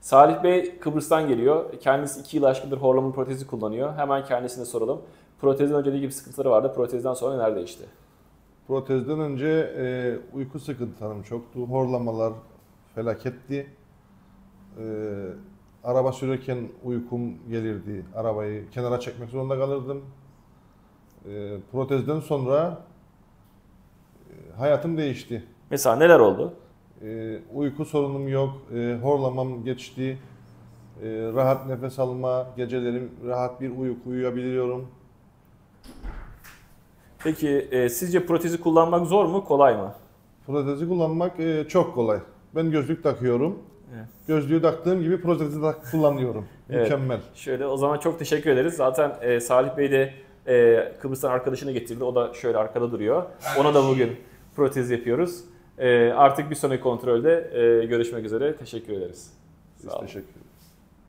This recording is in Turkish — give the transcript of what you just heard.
Salih Bey Kıbrıs'tan geliyor. Kendisi 2 yıl aşkındır horlama protezi kullanıyor. Hemen kendisine soralım. Protezden önce ne gibi sıkıntıları vardı? Protezden sonra neler değişti? Protezden önce uyku sıkıntılarım çoktu. Horlamalar felaketti. Araba sürerken uykum gelirdi. Arabayı kenara çekmek zorunda kalırdım. Protezden sonra hayatım değişti. Mesela neler oldu? Uyku sorunum yok. Horlamam geçti. Rahat nefes alma, gecelerim rahat bir uyku uyuyabiliyorum. Peki sizce protezi kullanmak zor mu, kolay mı? Protezi kullanmak çok kolay. Ben gözlük takıyorum. Evet. Gözlüğü taktığım gibi protezi kullanıyorum. Evet. Mükemmel. Şöyle o zaman çok teşekkür ederiz. Zaten Salih Bey de Kıbrıs'tan arkadaşını getirdi. O da şöyle arkada duruyor. Ona da bugün protez yapıyoruz. Artık bir sonraki kontrolde görüşmek üzere. Teşekkür ederiz. Biz teşekkür ederiz.